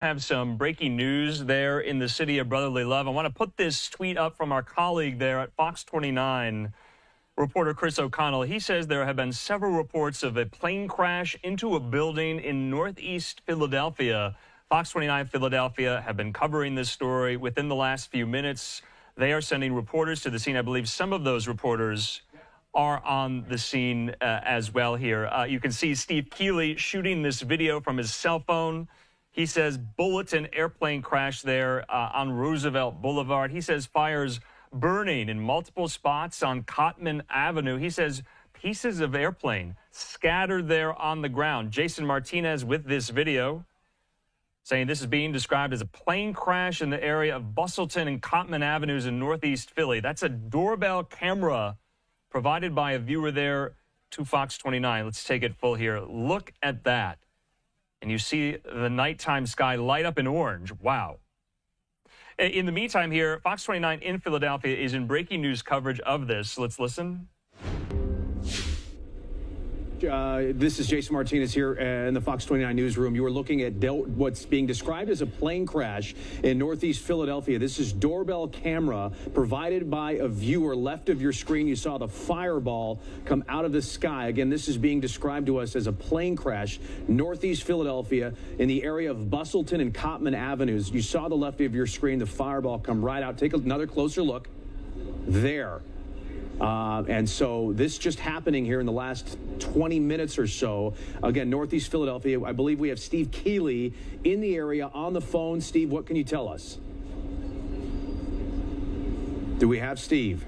Have some breaking news there in the city of brotherly love. I want to put this tweet up from our colleague there at Fox 29, reporter Chris O'Connell. He says there have been several reports of a plane crash into a building in northeast Philadelphia. Fox 29 Philadelphia have been covering this story within the last few minutes. They are sending reporters to the scene. I believe some of those reporters are on the scene as well here. You can see Steve Keeley shooting this video from his cell phone. He says bulletin airplane crash there on Roosevelt Boulevard. He says fires burning in multiple spots on Cotman Avenue. He says pieces of airplane scattered there on the ground. Jason Martinez with this video saying this is being described as a plane crash in the area of Bustleton and Cotman Avenues in northeast Philly. That's a doorbell camera provided by a viewer there to Fox 29. Let's take it full here. Look at that. And you see the nighttime sky light up in orange. Wow. In the meantime here, Fox 29 in Philadelphia is in breaking news coverage of this. Let's listen. This is Jason Martinez here in the Fox 29 newsroom. You are looking at what's being described as a plane crash in northeast Philadelphia. This is doorbell camera provided by a viewer. Left of your screen, you saw the fireball come out of the sky. Again, this is being described to us as a plane crash northeast Philadelphia in the area of Bustleton and Cotman Avenues. You saw the left of your screen, the fireball come right out. Take another closer look there. And so this just happening here in the last 20 minutes or so. Again, northeast Philadelphia. I believe we have Steve Keeley in the area on the phone. Steve, what can you tell us? Do we have Steve?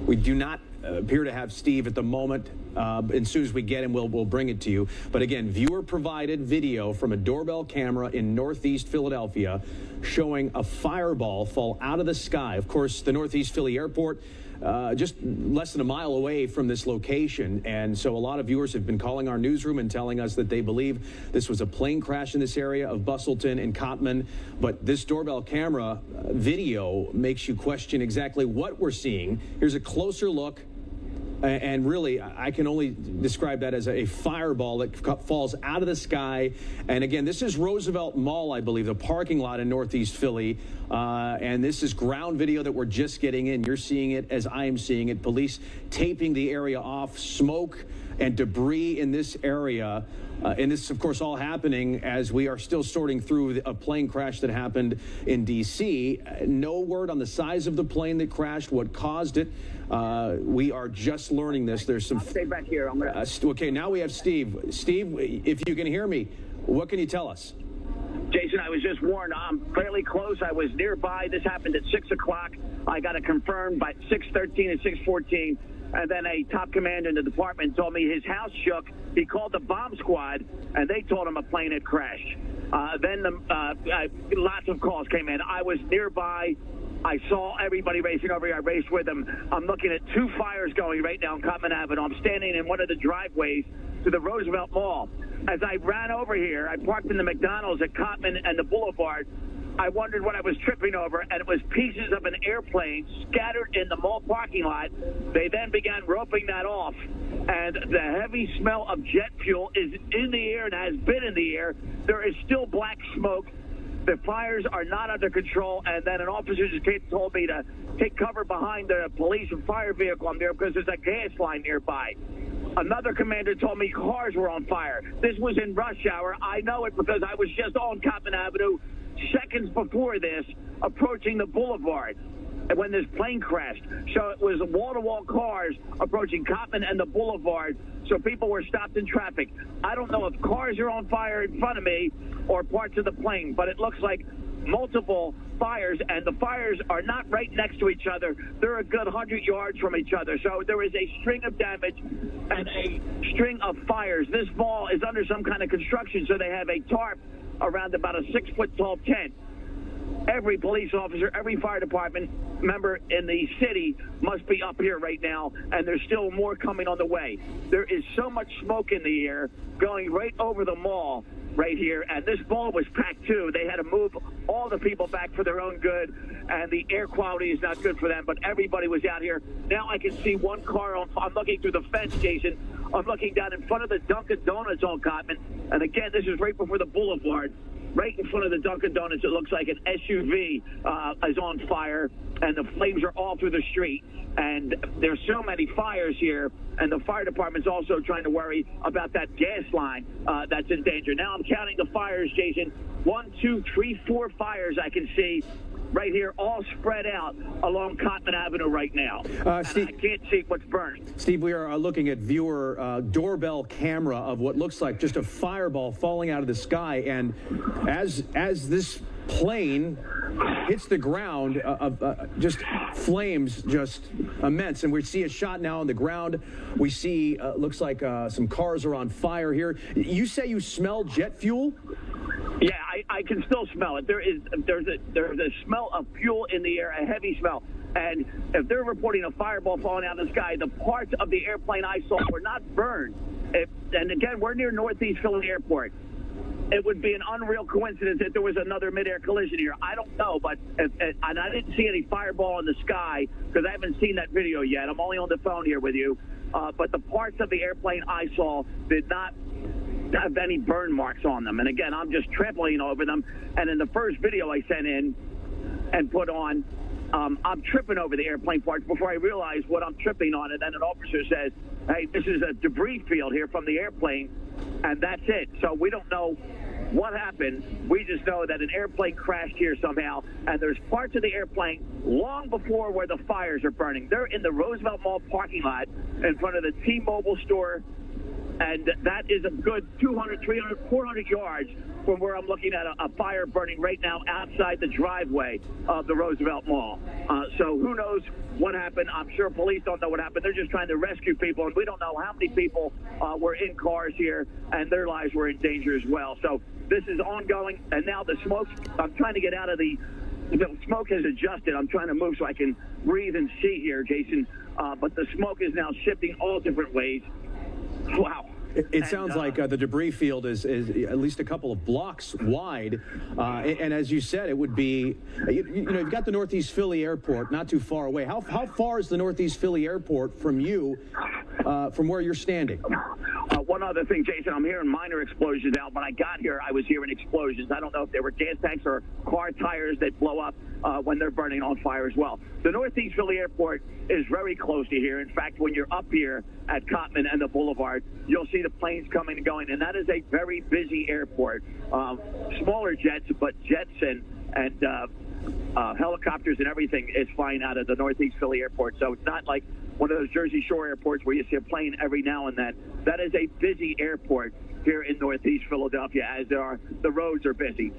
We do not appear to have Steve at the moment. As soon as we get him, we'll bring it to you. But again, viewer-provided video from a doorbell camera in northeast Philadelphia showing a fireball fall out of the sky. Of course, the Northeast Philly Airport, just less than a mile away from this location. And so a lot of viewers have been calling our newsroom and telling us that they believe this was a plane crash in this area of Bustleton and Cotman. But this doorbell camera video makes you question exactly what we're seeing. Here's a closer look. And really, I can only describe that as a fireball that falls out of the sky. And again, this is Roosevelt Mall, I believe, the parking lot in northeast Philly. And this is ground video that we're just getting in. You're seeing it as I am seeing it. Police taping the area off, smoke and debris in this area. And this, of course, all happening as we are still sorting through a plane crash that happened in D.C. No word on the size of the plane that crashed, what caused it. We are just learning this. There's some. I'll stay back here. I'm gonna. Okay, now we have Steve. Steve, if you can hear me, what can you tell us? Jason, I was just warned. I'm fairly close. I was nearby. This happened at 6 o'clock. I got it confirmed by 6:13 and 6:14. And then a top commander in the department told me his house shook. He called the bomb squad, and they told him a plane had crashed. Then lots of calls came in. I was nearby. I saw everybody racing over here. I raced with them. I'm looking at two fires going right now on Cotman Avenue. I'm standing in one of the driveways to the Roosevelt Mall. As I ran over here, I parked in the McDonald's at Cotman and the Boulevard. I wondered what I was tripping over, and it was pieces of an airplane scattered in the mall parking lot. They then began roping that off, and the heavy smell of jet fuel is in the air and has been in the air. There is still black smoke. The fires are not under control, and then an officer just told me to take cover behind the police and fire vehicle I'm there because there's a gas line nearby. Another commander told me cars were on fire. This was in rush hour. I know it because I was just on Cotman Avenue seconds before this, approaching the Boulevard when this plane crashed. So it was wall-to-wall cars approaching Cotman and the Boulevard, so people were stopped in traffic. I don't know if cars are on fire in front of me or parts of the plane, but it looks like multiple fires, and the fires are not right next to each other. They're a good 100 yards from each other. So there is a string of damage and a string of fires. This mall is under some kind of construction, so they have a tarp around about a 6-foot-tall tent. Every police officer, every fire department member in the city must be up here right now, and there's still more coming on the way. There is so much smoke in the air going right over the mall right here, and this mall was packed too. They had to move all the people back for their own good, and the air quality is not good for them, but everybody was out here. Now I can see one car I'm looking through the fence, Jason. I'm looking down in front of the Dunkin' Donuts on Cotman. And again, this is right before the boulevard. Right in front of the Dunkin' Donuts, it looks like an SUV is on fire, and the flames are all through the street. And there's so many fires here, and the fire department's also trying to worry about that gas line that's in danger. Now I'm counting the fires, Jason. 1, 2, 3, 4 fires I can see right here, all spread out along Cotman Avenue right now. Steve, I can't see what's burning. Steve, we are looking at viewer doorbell camera of what looks like just a fireball falling out of the sky. And as this plane hits the ground, just flames, just immense. And we see a shot now on the ground. We see, looks like some cars are on fire here. You say you smell jet fuel? Yeah, I can still smell it. There's a smell of fuel in the air, a heavy smell. And if they're reporting a fireball falling out of the sky, the parts of the airplane I saw were not burned. And again, we're near Northeast Philly Airport. It would be an unreal coincidence if there was another midair collision here. I don't know, but and I didn't see any fireball in the sky because I haven't seen that video yet. I'm only on the phone here with you. But the parts of the airplane I saw did not have any burn marks on them. And again, I'm just trampling over them. And in the first video I sent in and put on, I'm tripping over the airplane parts before I realize what I'm tripping on. And then an officer says, hey, this is a debris field here from the airplane. And that's it. So we don't know what happened. We just know that an airplane crashed here somehow. And there's parts of the airplane long before where the fires are burning. They're in the Roosevelt Mall parking lot in front of the T-Mobile store. And that is a good 200, 300, 400 yards from where I'm looking at a fire burning right now outside the driveway of the Roosevelt Mall. So who knows what happened? I'm sure police don't know what happened. They're just trying to rescue people, and we don't know how many people were in cars here, and their lives were in danger as well. So this is ongoing, and now the smoke, I'm trying to get out of the smoke has adjusted. I'm trying to move so I can breathe and see here, Jason. But the smoke is now shifting all different ways. Wow. It sounds like the debris field is at least a couple of blocks wide. And as you said, it would be, you know, you've got the Northeast Philly Airport not too far away. How far is the Northeast Philly Airport from you, from where you're standing? One other thing, Jason, I'm hearing minor explosions out. When I got here, I was hearing explosions. I don't know if they were gas tanks or car tires that blow up when they're burning on fire as well. The Northeast Philly Airport is very close to here. In fact, when you're up here at Cotman and the Boulevard, you'll see the planes coming and going, and that is a very busy airport. Smaller jets, but jets and helicopters and everything is flying out of the Northeast Philly Airport. So it's not like one of those Jersey Shore airports where you see a plane every now and then. That is a busy airport here in Northeast Philadelphia, as the roads are busy.